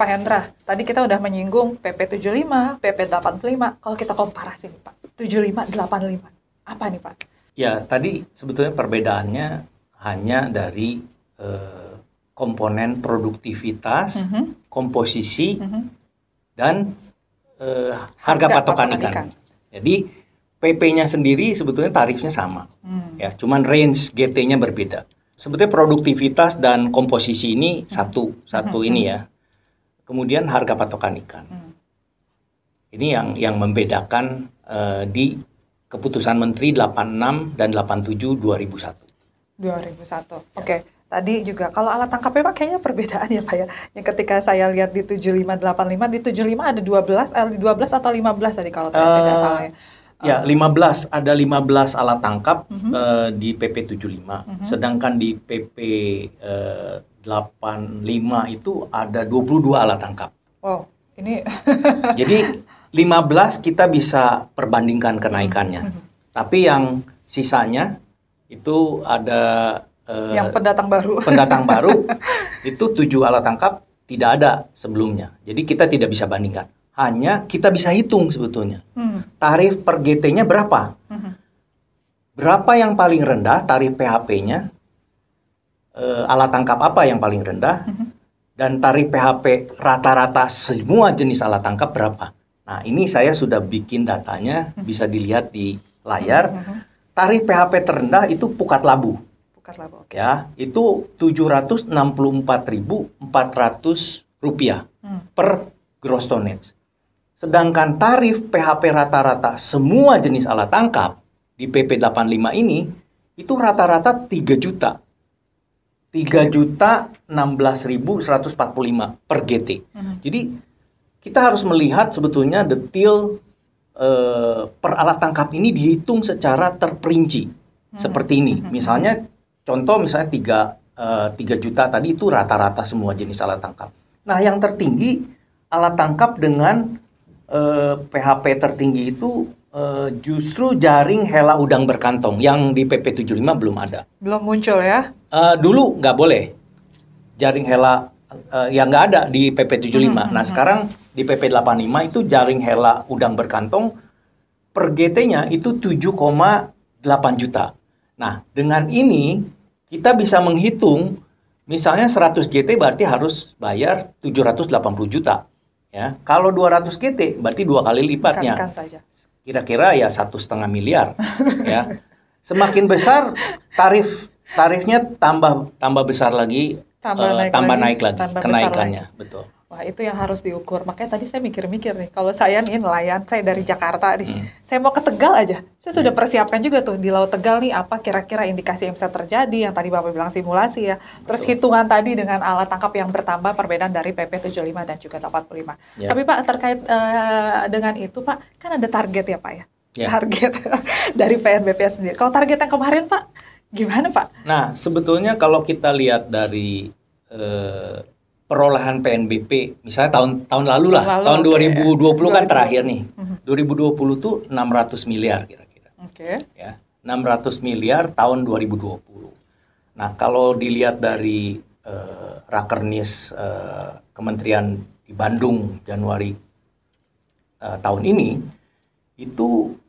Pak Hendra, tadi kita udah menyinggung PP 75, PP 85. Kalau kita komparasi nih Pak, 75, 85. Apa nih Pak? Ya, tadi sebetulnya perbedaannya hanya dari komponen produktivitas, komposisi, dan harga patokan ikan. Jadi PP-nya sendiri sebetulnya tarifnya sama, ya, cuman range GT-nya berbeda. Sebetulnya produktivitas dan komposisi ini satu ini ya. Kemudian harga patokan ikan. Ini yang membedakan di Keputusan Menteri 86 dan 87 2001. 2001. Oke. Tadi juga kalau alat tangkapnya Pak kayaknya perbedaan ya Pak ya. Yang ketika saya lihat di 75 85, di 75 ada 12 atau 15 tadi kalau saya tidak salah ya. Ya, 15 ada 15 alat tangkap di PP 75. Sedangkan di PP 85 itu ada 22 alat tangkap. Wow, ini jadi 15 kita bisa perbandingkan kenaikannya. Tapi yang sisanya itu ada yang pendatang baru. Pendatang baru itu 7 alat tangkap tidak ada sebelumnya. Jadi kita tidak bisa bandingkan. Hanya kita bisa hitung sebetulnya. Tarif per GT-nya berapa? Berapa yang paling rendah tarif PHP-nya? Alat tangkap apa yang paling rendah? Dan tarif PHP rata-rata semua jenis alat tangkap berapa? Nah, ini saya sudah bikin datanya, bisa dilihat di layar. Tarif PHP terendah itu Pukat Labu. Okay. Ya, itu Rp764.400 per gross tonnage. Sedangkan tarif PHP rata-rata semua jenis alat tangkap di PP 85 ini itu rata-rata 3 juta. 3.016.145 per GT. Jadi kita harus melihat sebetulnya detail per alat tangkap ini dihitung secara terperinci. Seperti ini. Misalnya contoh misalnya 3 juta tadi itu rata-rata semua jenis alat tangkap. Nah, yang tertinggi alat tangkap dengan PHP tertinggi itu justru jaring hela udang berkantong yang di PP 75 belum ada. Belum muncul ya? Dulu nggak boleh jaring hela yang nggak ada di PP 75. Nah, sekarang di PP 85 itu jaring hela udang berkantong per GT-nya itu 7,8 juta. Nah, dengan ini kita bisa menghitung misalnya 100 GT berarti harus bayar 780 juta. Ya, kalau 200 GT berarti 2 kali lipatnya. Kira-kira ya 1,5 miliar. Ya, semakin besar tarifnya tambah besar lagi, tambah naik lagi kenaikannya, betul. Wah, itu yang harus diukur. Makanya tadi saya mikir-mikir nih, kalau saya nih nelayan, saya dari Jakarta nih, saya mau ke Tegal aja, saya sudah persiapkan juga tuh di Laut Tegal nih apa kira-kira indikasi yang bisa terjadi, yang tadi Bapak bilang simulasi ya. Terus hitungan tadi dengan alat tangkap yang bertambah perbedaan dari PP 75 dan juga 85. Ya. Tapi Pak terkait dengan itu Pak, kan ada target ya Pak ya? Target dari PNBP sendiri. Kalau target yang kemarin Pak, gimana Pak? Nah, sebetulnya kalau kita lihat dari perolehan PNBP, misalnya tahun lalu lah, tahun 2020 kan terakhir nih. 2020 tuh 600 miliar kira-kira. Ya, 600 miliar tahun 2020. Nah, kalau dilihat dari Rakernis Kementerian di Bandung Januari tahun ini, itu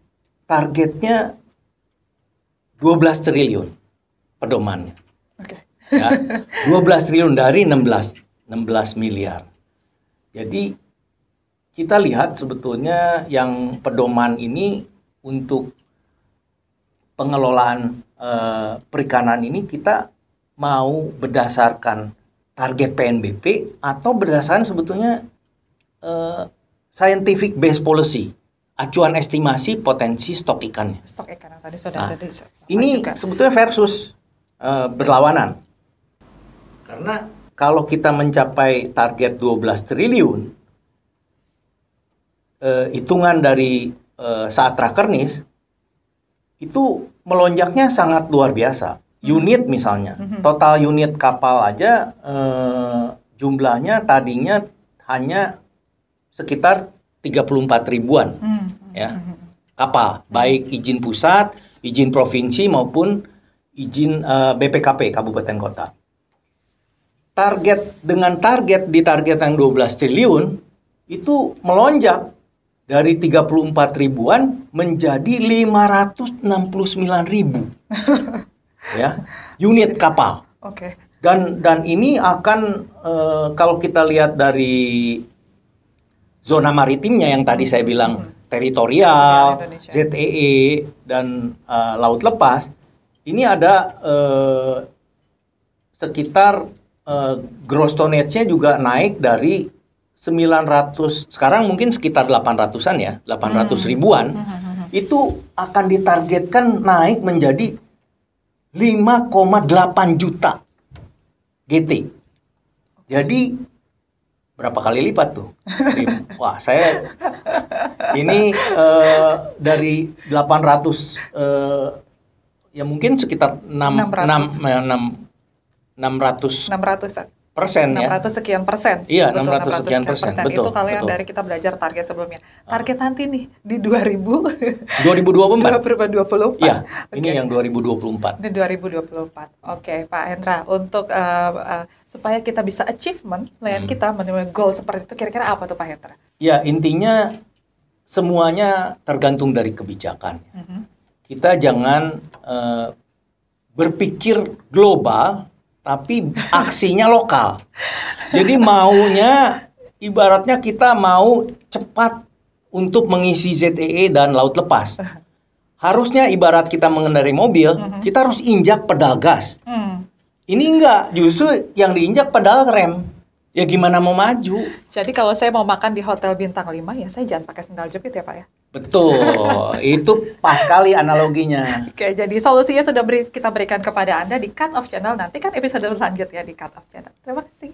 targetnya 12 triliun pedomannya. Ya, 12 triliun dari 16 miliar. Jadi kita lihat sebetulnya yang pedoman ini untuk pengelolaan perikanan ini kita mau berdasarkan target PNBP atau berdasarkan sebetulnya scientific based policy, acuan estimasi potensi stok ikannya. Stok ikan yang tadi sudah ada. Ini juga sebetulnya versus berlawanan. Karena kalau kita mencapai target 12 triliun, hitungan dari saat Rakernis, itu melonjaknya sangat luar biasa. Unit misalnya, total unit kapal aja jumlahnya tadinya hanya sekitar 34 ribuan ya, kapal. Baik izin pusat, izin provinsi maupun izin BPKP, Kabupaten Kota. target di target yang 12 triliun itu melonjak dari 34 ribuan menjadi 569 ribu ya unit kapal. Oke. Dan ini akan kalau kita lihat dari zona maritimnya yang tadi saya bilang teritorial, Indonesia. ZEE dan laut lepas, ini ada sekitar gross tonnage-nya juga naik dari 900, sekarang mungkin sekitar 800-an ya, 800 ribuan. Itu akan ditargetkan naik menjadi 5,8 juta GT. Jadi berapa kali lipat tuh? Wah, saya ini dari 800 ya mungkin sekitar 600% ya. 600 sekian persen. Iya, Betul, 600 sekian persen. Betul, Itu kalau yang betul. dari kita belajar target sebelumnya. Target nanti nih di 2024. 2024. Iya, ini Oke. yang 2024. Di 2024. Oke, Pak Hendra, untuk supaya kita bisa achievement klien kita menemukan goal seperti itu, kira-kira apa tuh Pak Hendra? Ya, intinya semuanya tergantung dari kebijakan. Kita jangan berpikir global, tapi aksinya lokal. Jadi maunya, ibaratnya kita mau cepat untuk mengisi ZEE dan laut lepas. Harusnya ibarat kita mengendarai mobil, kita harus injak pedal gas. Ini enggak, justru yang diinjak pedal rem. Ya gimana mau maju? Jadi kalau saya mau makan di hotel bintang 5, ya saya jangan pakai sendal jepit ya Pak ya? Betul, itu pas sekali analoginya. Oke, jadi solusinya sudah kita berikan kepada Anda di Cut Off Channel. Nanti kan episode selanjutnya di Cut Off Channel. Terima kasih.